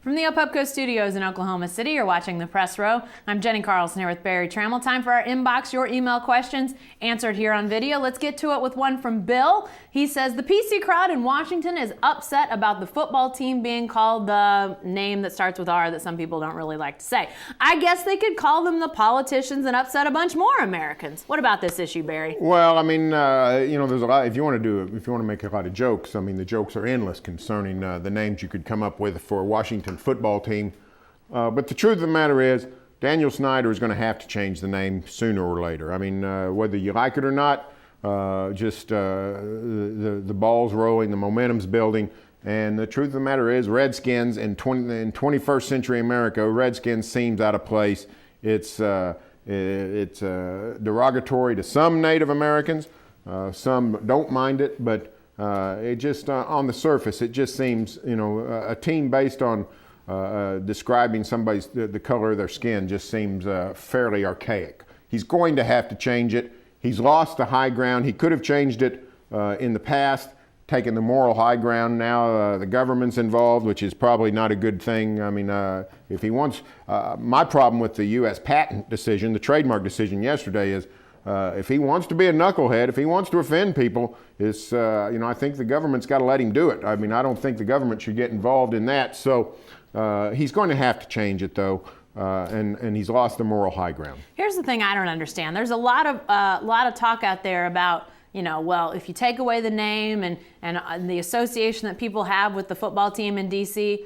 From the Opupco Studios in Oklahoma City, you're watching The Press Row. I'm Jenny Carlson here with Barry Trammell. Time for our inbox, your email questions answered here on video. Let's get to it with one from Bill. He says, the PC crowd in Washington is upset about the football team being called the name that starts with R that some people don't really like to say. I guess they could call them the politicians and upset a bunch more Americans. What about this issue, Barry? Well, I mean, there's a lot. If you want to make a lot of jokes, I mean, the jokes are endless concerning the names you could come up with for Washington football team. But the truth of the matter is, Daniel Snyder is going to have to change the name sooner or later. I mean, whether you like it or not, the ball's rolling, the momentum's building. And the truth of the matter is, Redskins in 21st century America, Redskins seems out of place. It's derogatory to some Native Americans. Some don't mind it, but it just on the surface, it just seems, a team based on describing somebody's the color of their skin just seems fairly archaic. He's going to have to change it. He's lost the high ground. He could have changed it in the past, taken the moral high ground. Now the government's involved, which is probably not a good thing. I mean, if he wants, my problem with the U.S. patent decision, the trademark decision yesterday is, if he wants to be a knucklehead, if he wants to offend people, I think the government's got to let him do it. I mean, I don't think the government should get involved in that. So he's going to have to change it, though, and he's lost the moral high ground. Here's the thing I don't understand. There's a lot of talk out there about, well, if you take away the name and the association that people have with the football team in D.C.,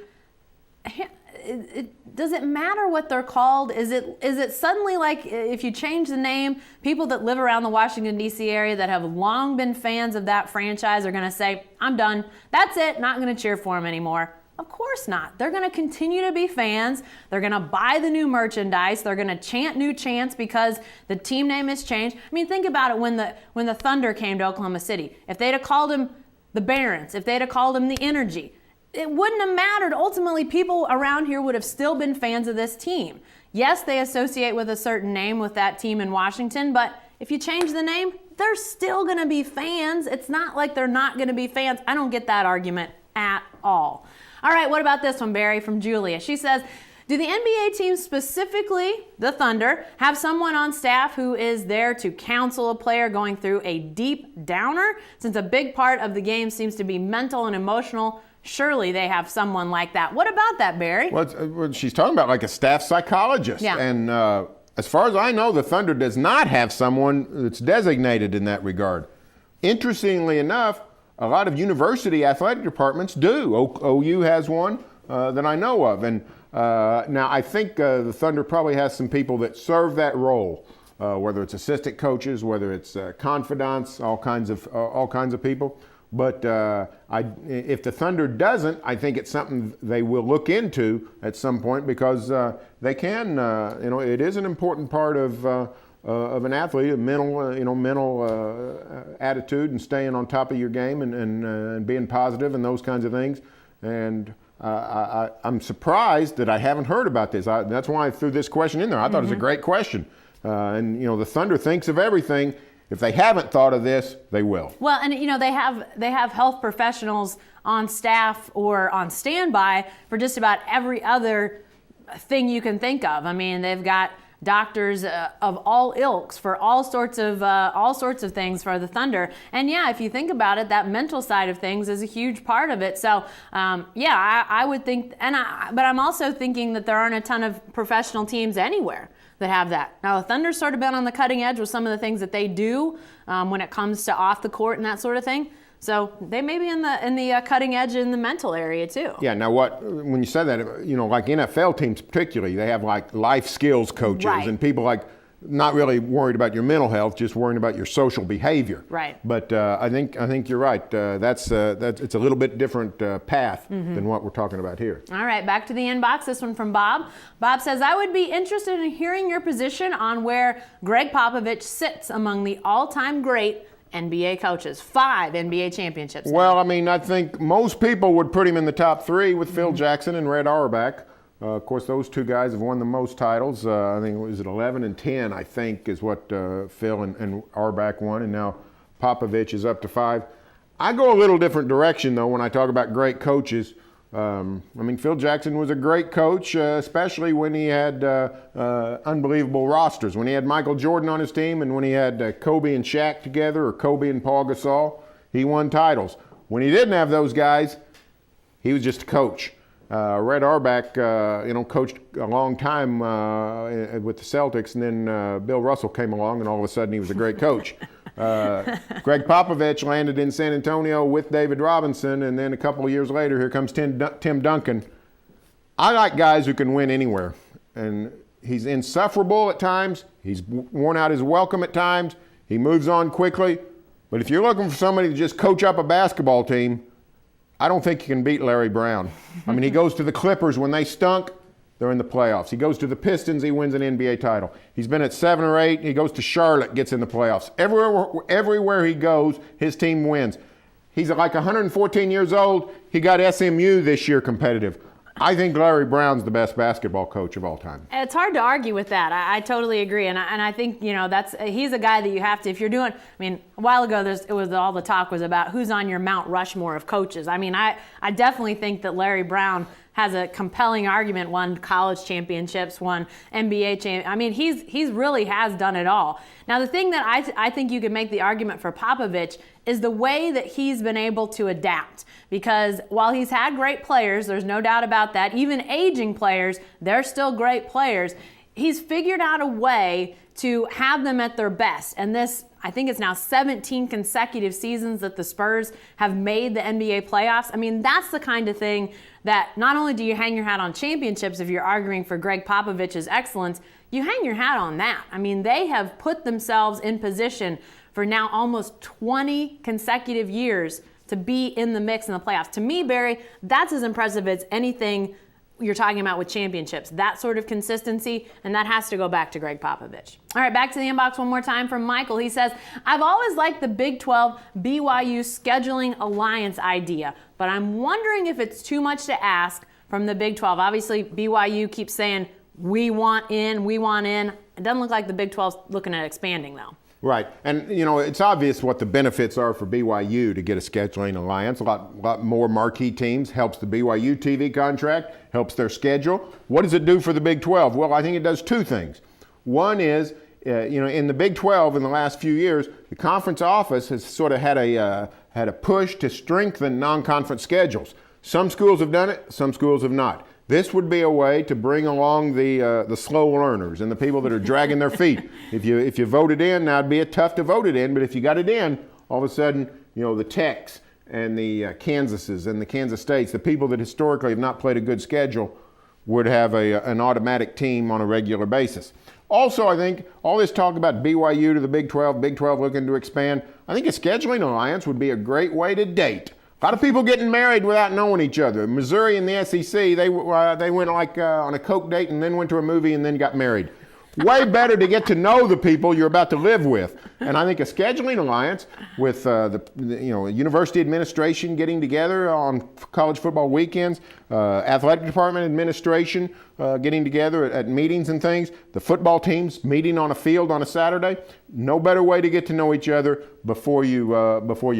does it matter what they're called? Is it suddenly like if you change the name, people that live around the Washington, D.C. area that have long been fans of that franchise are going to say, I'm done. That's it. Not going to cheer for them anymore. Of course not. They're going to continue to be fans. They're going to buy the new merchandise. They're going to chant new chants because the team name has changed. I mean, think about it when the Thunder came to Oklahoma City. If they'd have called them the Barons, if they'd have called them the Energy, it wouldn't have mattered. Ultimately, people around here would have still been fans of this team. Yes, they associate with a certain name with that team in Washington, but if you change the name, they're still going to be fans. It's not like they're not going to be fans. I don't get that argument at all. All right, what about this one, Barry, from Julia? She says, do the NBA teams, specifically the Thunder, have someone on staff who is there to counsel a player going through a deep downer? Since a big part of the game seems to be mental and emotional, surely they have someone like that. What about that, Barry? Well, she's talking about like a staff psychologist. Yeah. And as far as I know, the Thunder does not have someone that's designated in that regard. Interestingly enough, a lot of university athletic departments do. OU has one that I know of. And now I think the Thunder probably has some people that serve that role, whether it's assistant coaches, whether it's confidants, all kinds of people. But if the Thunder doesn't, I think it's something they will look into at some point because they can. It is an important part of an athlete, a mental attitude and staying on top of your game and being positive and those kinds of things. And I'm surprised that I haven't heard about this. That's why I threw this question in there. I thought it was a great question. The Thunder thinks of everything. If they haven't thought of this, they will. Well, and they have health professionals on staff or on standby for just about every other thing you can think of. I mean, they've got doctors of all ilks for all sorts of things for the Thunder. And yeah, if you think about it, that mental side of things is a huge part of it. So I would think, but I'm also thinking that there aren't a ton of professional teams anywhere that have that. Now, the Thunder's sort of been on the cutting edge with some of the things that they do when it comes to off the court and that sort of thing. So they may be in the cutting edge in the mental area too. Yeah. Now, when you said that, like NFL teams particularly, they have like life skills coaches and people like not really worried about your mental health, just worrying about your social behavior. Right. But I think you're right. It's a little bit different path than what we're talking about here. All right, back to the inbox. This one from Bob. Bob says, I would be interested in hearing your position on where Gregg Popovich sits among the all-time great NBA coaches. 5 NBA championships. Well, I mean, I think most people would put him in the top 3 with Phil Jackson and Red Auerbach. Of course, those two guys have won the most titles. I think it was 11 and 10, I think, is what Phil and Auerbach won, and now Popovich is up to 5. I go a little different direction, though, when I talk about great coaches. Phil Jackson was a great coach, especially when he had unbelievable rosters. When he had Michael Jordan on his team and when he had Kobe and Shaq together, or Kobe and Paul Gasol, he won titles. When he didn't have those guys, he was just a coach. Red Auerbach, coached a long time with the Celtics, and then Bill Russell came along, and all of a sudden he was a great coach. Gregg Popovich landed in San Antonio with David Robinson, and then a couple of years later, here comes Tim Duncan. I like guys who can win anywhere, and he's insufferable at times. He's worn out his welcome at times. He moves on quickly. But if you're looking for somebody to just coach up a basketball team, I don't think you can beat Larry Brown. He goes to the Clippers when they stunk. They're in the playoffs. He goes to the Pistons, he wins an NBA title. He's been at 7 or 8, he goes to Charlotte, gets in the playoffs. Everywhere he goes, his team wins. He's like 114 years old. He got SMU this year competitive. I think Larry Brown's the best basketball coach of all time. It's hard to argue with that. I totally agree, and I think he's a guy that you have to, if you're doing. A while ago all the talk was about who's on your Mount Rushmore of coaches. I definitely think that Larry Brown has a compelling argument. Won college championships, won NBA championships. He's really has done it all. Now the thing that I think you can make the argument for Popovich is the way that he's been able to adapt. Because while he's had great players, there's no doubt about that, even aging players, they're still great players. He's figured out a way to have them at their best. And this, I think it's now 17 consecutive seasons that the Spurs have made the NBA playoffs. That's the kind of thing that not only do you hang your hat on championships if you're arguing for Gregg Popovich's excellence, you hang your hat on that. They have put themselves in position for now almost 20 consecutive years to be in the mix in the playoffs. To me, Barry, that's as impressive as anything you're talking about with championships. That sort of consistency, and that has to go back to Gregg Popovich. All right, back to the inbox one more time from Michael. He says, I've always liked the Big 12 BYU Scheduling Alliance idea, but I'm wondering if it's too much to ask from the Big 12. Obviously, BYU keeps saying, we want in. It doesn't look like the Big 12's looking at expanding, though. Right. And, it's obvious what the benefits are for BYU to get a scheduling alliance. A lot more marquee teams, helps the BYU TV contract, helps their schedule. What does it do for the Big 12? Well, I think it does two things. One is, in the Big 12 in the last few years, the conference office has sort of had a push to strengthen non-conference schedules. Some schools have done it, some schools have not. This would be a way to bring along the slow learners and the people that are dragging their feet. If you voted in, now it'd be tough to vote it in, but if you got it in, all of a sudden, the Techs and the Kansases and the Kansas States, the people that historically have not played a good schedule, would have an automatic team on a regular basis. Also, I think all this talk about BYU to the Big 12, Big 12 looking to expand, I think a scheduling alliance would be a great way to date. A lot of people getting married without knowing each other. Missouri and the SEC, they went on a Coke date and then went to a movie and then got married. Way better to get to know the people you're about to live with. And I think a scheduling alliance with the university administration getting together on college football weekends, athletic department administration getting together at meetings and things, the football teams meeting on a field on a Saturday. No better way to get to know each other before you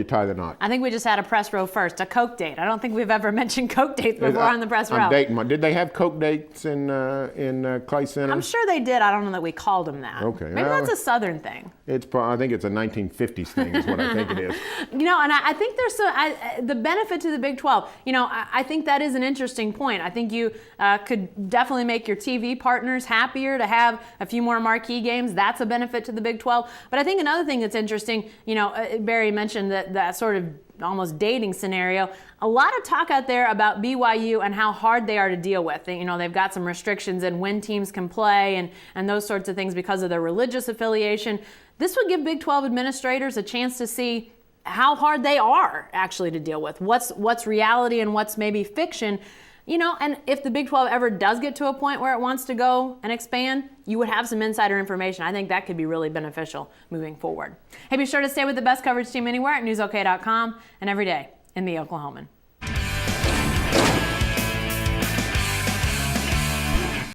tie the knot. I think we just had a press row first, a Coke date. I don't think we've ever mentioned Coke dates before on the press row. Did they have Coke dates in Clay Center? I'm sure they did. I don't know that we called them that. Okay. Maybe that's a Southern thing. I think it's a 1950s thing is what I think it is. And I think there's the benefit to the Big 12. I think that is an interesting point. I think you could definitely make your TV partners happier to have a few more marquee games. That's a benefit to the Big 12. But I think another thing that's interesting, Barry mentioned that sort of almost dating scenario. A lot of talk out there about BYU and how hard they are to deal with. They've got some restrictions in when teams can play and those sorts of things because of their religious affiliation. This would give Big 12 administrators a chance to see how hard they are actually to deal with. What's reality and what's maybe fiction. And if the Big 12 ever does get to a point where it wants to go and expand, you would have some insider information. I think that could be really beneficial moving forward. Hey, be sure to stay with the best coverage team anywhere at newsok.com and every day in the Oklahoman.